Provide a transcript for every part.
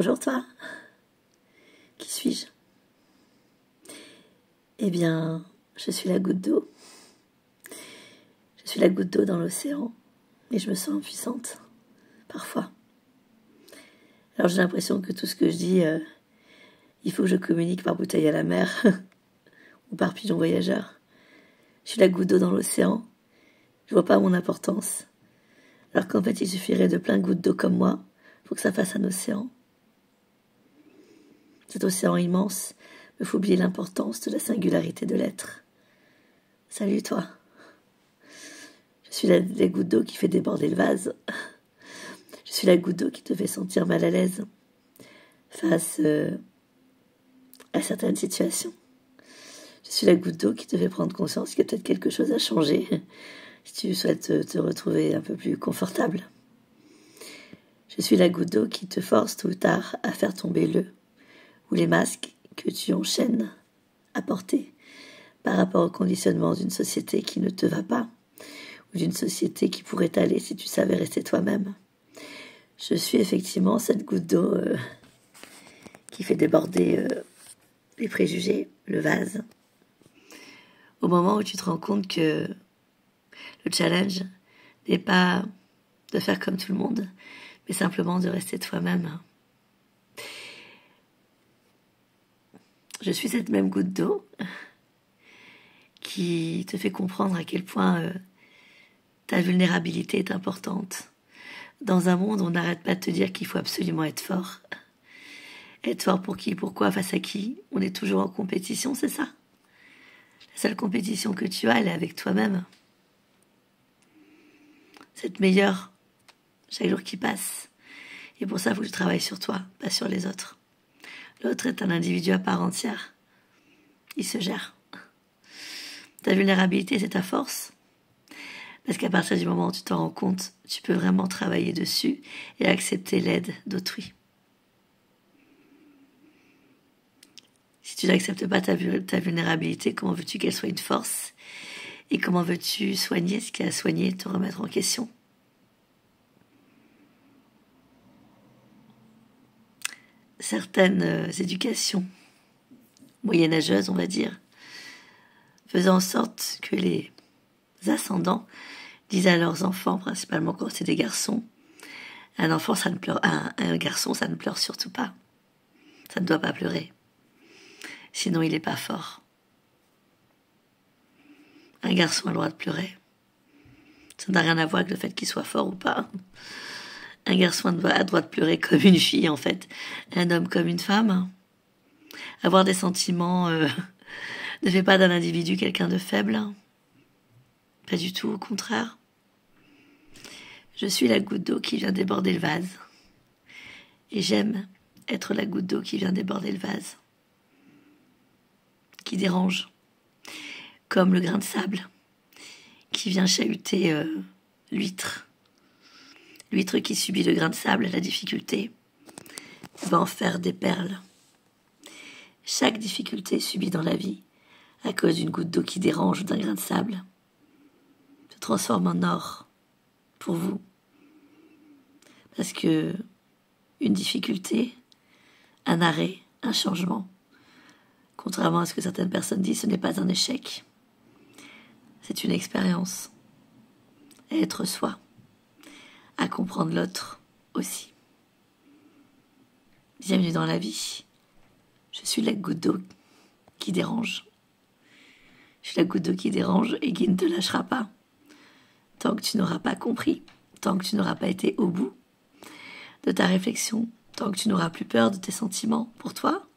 Bonjour toi, qui suis-je? Eh bien, je suis la goutte d'eau. Je suis la goutte d'eau dans l'océan et je me sens impuissante, parfois. Alors j'ai l'impression que tout ce que je dis, il faut que je communique par bouteille à la mer ou par pigeon voyageur. Je suis la goutte d'eau dans l'océan, je vois pas mon importance. Alors qu'en fait, il suffirait de plein de gouttes d'eau comme moi pour que ça fasse un océan. Cet océan immense me fait oublier l'importance de la singularité de l'être. Salut toi. Je suis la goutte d'eau qui fait déborder le vase. Je suis la goutte d'eau qui te fait sentir mal à l'aise face à certaines situations. Je suis la goutte d'eau qui te fait prendre conscience qu'il y a peut-être quelque chose à changer si tu souhaites te retrouver un peu plus confortable. Je suis la goutte d'eau qui te force tôt ou tard à faire tomber le ou les masques que tu enchaînes à porter par rapport au conditionnement d'une société qui ne te va pas ou d'une société qui pourrait t'aller si tu savais rester toi-même. Je suis effectivement cette goutte d'eau qui fait déborder les préjugés, le vase. Au moment où tu te rends compte que le challenge n'est pas de faire comme tout le monde, mais simplement de rester toi-même. Je suis cette même goutte d'eau qui te fait comprendre à quel point ta vulnérabilité est importante. Dans un monde où on n'arrête pas de te dire qu'il faut absolument être fort. Être fort pour qui, pourquoi, face à qui? On est toujours en compétition, c'est ça? La seule compétition que tu as, elle est avec toi-même. C'est meilleure chaque jour qui passe. Et pour ça, il faut que tu travailles sur toi, pas sur les autres. L'autre est un individu à part entière. Il se gère. Ta vulnérabilité, c'est ta force. Parce qu'à partir du moment où tu t'en rends compte, tu peux vraiment travailler dessus et accepter l'aide d'autrui. Si tu n'acceptes pas ta vulnérabilité, comment veux-tu qu'elle soit une force? Et comment veux-tu soigner ce qui a soigné et te remettre en question? Certaines éducations moyenâgeuses, on va dire, faisant en sorte que les ascendants disent à leurs enfants, principalement quand c'est des garçons, un garçon, ça ne pleure surtout pas. Ça ne doit pas pleurer. Sinon, il n'est pas fort. Un garçon a le droit de pleurer. Ça n'a rien à voir avec le fait qu'il soit fort ou pas. Un garçon a le droit de pleurer comme une fille, en fait. Un homme comme une femme. Avoir des sentiments ne fait pas d'un individu quelqu'un de faible. Pas du tout, au contraire. Je suis la goutte d'eau qui vient déborder le vase. Et j'aime être la goutte d'eau qui vient déborder le vase. Qui dérange. Comme le grain de sable qui vient chahuter l'huître. L'huître qui subit le grain de sable, la difficulté, va en faire des perles. Chaque difficulté subie dans la vie, à cause d'une goutte d'eau qui dérange ou d'un grain de sable, se transforme en or pour vous. Parce que une difficulté, un arrêt, un changement, contrairement à ce que certaines personnes disent, ce n'est pas un échec. C'est une expérience. À être soi. À comprendre l'autre aussi. Bienvenue dans la vie. Je suis la goutte d'eau qui dérange. Je suis la goutte d'eau qui dérange et qui ne te lâchera pas. Tant que tu n'auras pas compris, tant que tu n'auras pas été au bout de ta réflexion, tant que tu n'auras plus peur de tes sentiments pour toi,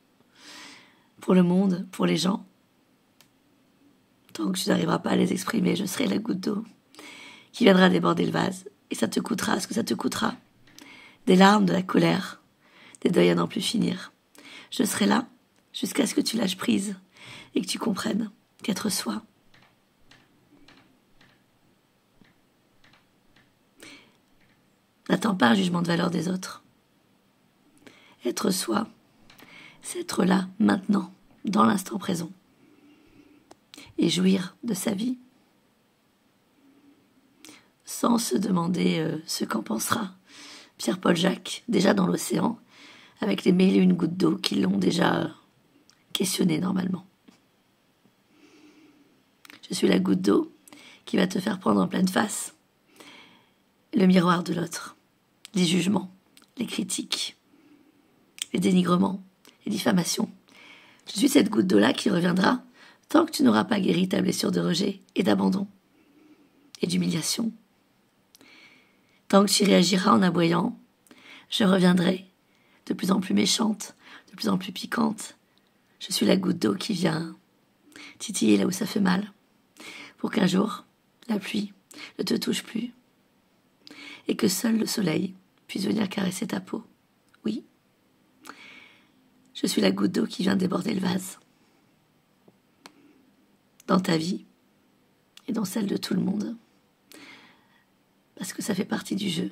pour le monde, pour les gens, tant que tu n'arriveras pas à les exprimer, je serai la goutte d'eau qui viendra déborder le vase. Et ça te coûtera ce que ça te coûtera. Des larmes, de la colère, des deuils à n'en plus finir. Je serai là jusqu'à ce que tu lâches prise et que tu comprennes qu'être soi, n'attend pas un jugement de valeur des autres. Être soi, c'est être là, maintenant, dans l'instant présent. Et jouir de sa vie. Sans se demander ce qu'en pensera Pierre-Paul Jacques, déjà dans l'océan, avec les 1001 gouttes d'eau qui l'ont déjà questionné normalement. Je suis la goutte d'eau qui va te faire prendre en pleine face le miroir de l'autre, les jugements, les critiques, les dénigrements, les diffamations. Je suis cette goutte d'eau-là qui reviendra tant que tu n'auras pas guéri ta blessure de rejet et d'abandon et d'humiliation. Tant que tu réagiras en aboyant, je reviendrai, de plus en plus méchante, de plus en plus piquante. Je suis la goutte d'eau qui vient titiller là où ça fait mal, pour qu'un jour, la pluie ne te touche plus, et que seul le soleil puisse venir caresser ta peau. Oui, je suis la goutte d'eau qui vient déborder le vase. Dans ta vie et dans celle de tout le monde. Parce que ça fait partie du jeu.